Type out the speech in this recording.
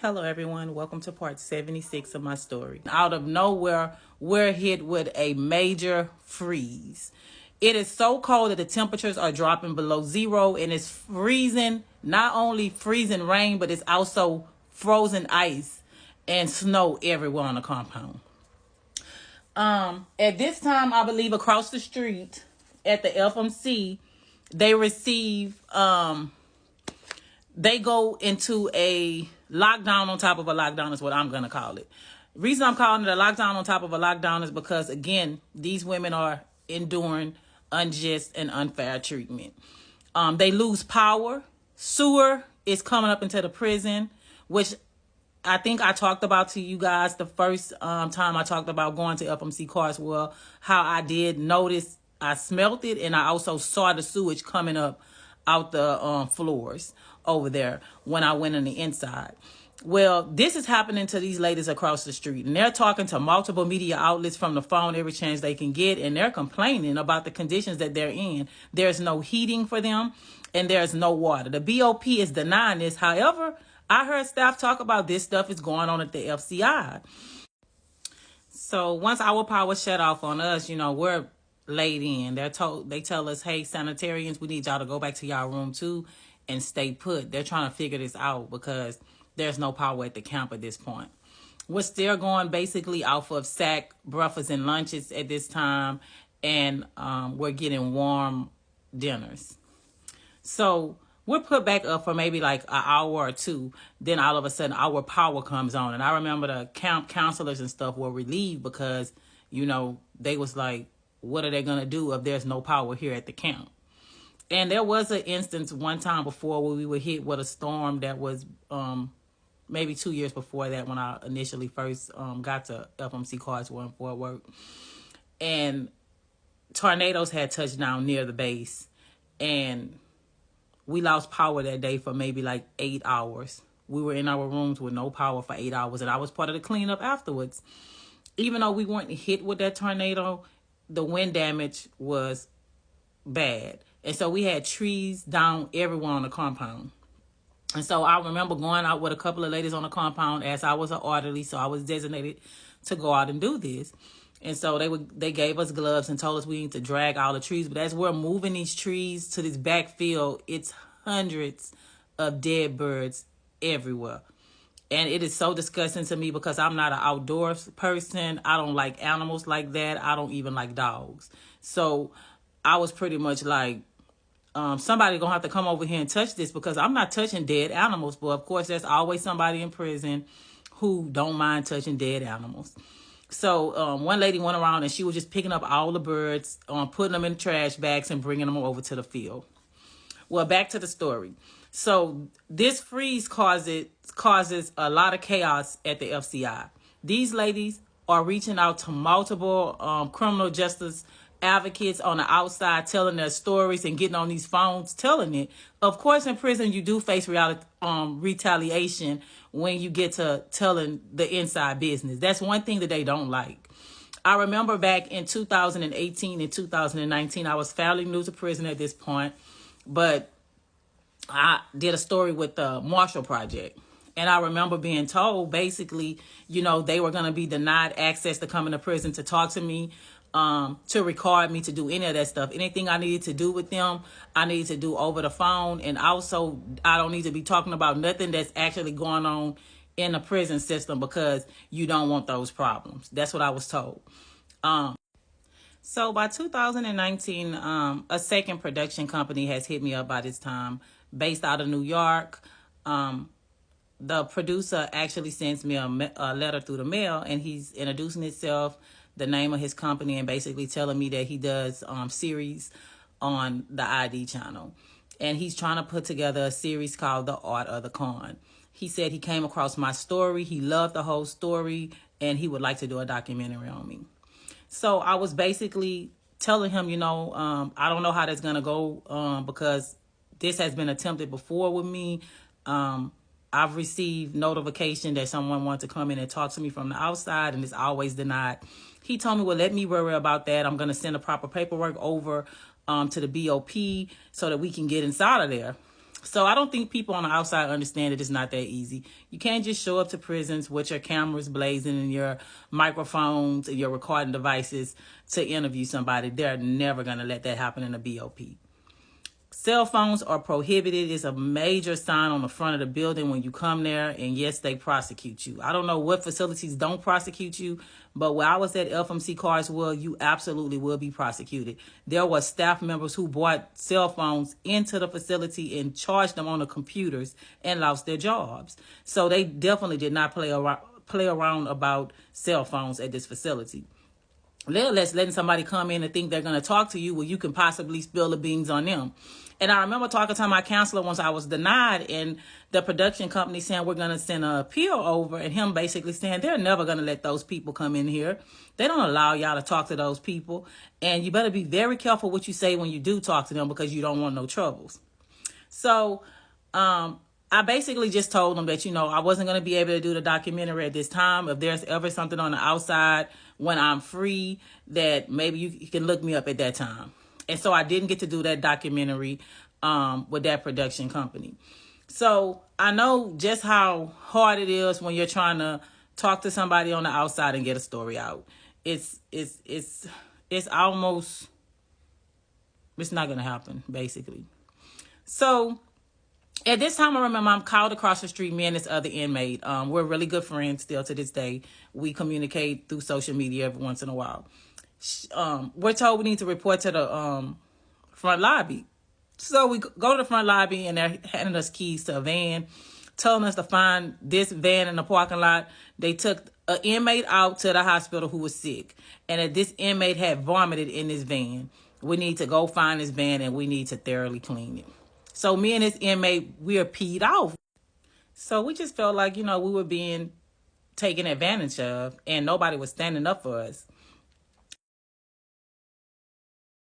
Hello everyone, welcome to part 76 of my story. Out of nowhere, we're hit with a major freeze. It is so cold that the temperatures are dropping below zero, and it's freezing, not only freezing rain, but it's also frozen ice and snow everywhere on the compound. At this time, I believe across the street at the FMC, they receive they go into a lockdown on top of a lockdown is what I'm going to call it. Reason I'm calling it a lockdown on top of a lockdown is because, again, these women are enduring unjust and unfair treatment. They lose power. Sewer is coming up into the prison, which I think I talked about to you guys the first time I talked about going to FMC Carswell, how I did notice, I smelt it, and I also saw the sewage coming up out the floors over there when I went on the inside. Well, this is happening to these ladies across the street, and they're talking to multiple media outlets from the phone every chance they can get, and they're complaining about the conditions that they're in. There's no heating for them, and there's no water. The BOP is denying this. However, I heard staff talk about this stuff is going on at the FCI. So once our power shut off on us, we're laid in. They tell us, hey, sanitarians, we need y'all to go back to y'all room too and stay put. They're trying to figure this out because there's no power at the camp at this point. We're still going basically off of SAC breakfasts and lunches at this time, and we're getting warm dinners. So we're put back up for maybe like an hour or two. Then all of a sudden our power comes on. And I remember the camp counselors and stuff were relieved because, they was like, what are they going to do if there's no power here at the camp? And there was an instance one time before where we were hit with a storm that was maybe 2 years before that, when I initially first got to FMC Carswell in Fort Worth. And tornadoes had touched down near the base. And we lost power that day for maybe like 8 hours. We were in our rooms with no power for 8 hours. And I was part of the cleanup afterwards. Even though we weren't hit with that tornado, the wind damage was bad. And so we had trees down everywhere on the compound. And so I remember going out with a couple of ladies on the compound, as I was an orderly, so I was designated to go out and do this. And so they gave us gloves and told us we need to drag all the trees. But as we're moving these trees to this backfield, it's hundreds of dead birds everywhere. And it is so disgusting to me because I'm not an outdoors person. I don't like animals like that. I don't even like dogs. So I was pretty much like, somebody gonna have to come over here and touch this, because I'm not touching dead animals. But of course, there's always somebody in prison who don't mind touching dead animals. So one lady went around and she was just picking up all the birds, putting them in trash bags and bringing them over to the field. Well, back to the story. So this freeze causes a lot of chaos at the FCI. These ladies are reaching out to multiple criminal justice advocates on the outside, telling their stories and getting on these phones telling it. Of course, in prison, you do face retaliation when you get to telling the inside business. That's one thing that they don't like. I remember back in 2018 and 2019, I was fairly new to prison at this point, but I did a story with the Marshall Project. And I remember being told, basically, they were going to be denied access to come into prison to talk to me, to record me, to do any of that stuff. Anything I needed to do with them, I needed to do over the phone. And also, I don't need to be talking about nothing that's actually going on in the prison system, because you don't want those problems. That's what I was told. So by 2019, a second production company has hit me up by this time, based out of New York. The producer actually sends me a letter through the mail, and he's introducing himself, the name of his company, and basically telling me that he does series on the ID channel. And he's trying to put together a series called The Art of the Con. He said he came across my story. He loved the whole story, and he would like to do a documentary on me. So I was basically telling him, I don't know how that's going to go, because this has been attempted before with me. I've received notification that someone wants to come in and talk to me from the outside, and it's always denied. He told me, well, let me worry about that. I'm going to send the proper paperwork over to the BOP so that we can get inside of there. So I don't think people on the outside understand that it's not that easy. You can't just show up to prisons with your cameras blazing and your microphones and your recording devices to interview somebody. They're never going to let that happen in a BOP. Cell phones are prohibited. It's a major sign on the front of the building when you come there. And yes, they prosecute you. I don't know what facilities don't prosecute you, but where I was at FMC Carswell, you absolutely will be prosecuted. There were staff members who brought cell phones into the facility and charged them on the computers and lost their jobs. So they definitely did not play around about cell phones at this facility. Less letting somebody come in and think they're going to talk to you where you can possibly spill the beans on them. And I remember talking to my counselor once I was denied, and the production company saying we're going to send an appeal over, and him basically saying they're never going to let those people come in here. They don't allow y'all to talk to those people, and you better be very careful what you say when you do talk to them because you don't want no troubles. So I basically just told them that, you know, I wasn't going to be able to do the documentary at this time. If there's ever something on the outside when I'm free, that maybe you can look me up at that time. And so I didn't get to do that documentary with that production company. So I know just how hard it is when you're trying to talk to somebody on the outside and get a story out. It's almost, it's not going to happen, basically. So at this time, I remember I'm called across the street, me and this other inmate. We're really good friends still to this day. We communicate through social media every once in a while. We're told we need to report to the front lobby. So we go to the front lobby, and they're handing us keys to a van, telling us to find this van in the parking lot. They took an inmate out to the hospital who was sick, and that this inmate had vomited in this van. We need to go find this van, and we need to thoroughly clean it. So me and this inmate, we are peed off. So we just felt like, you know, we were being taken advantage of, and nobody was standing up for us.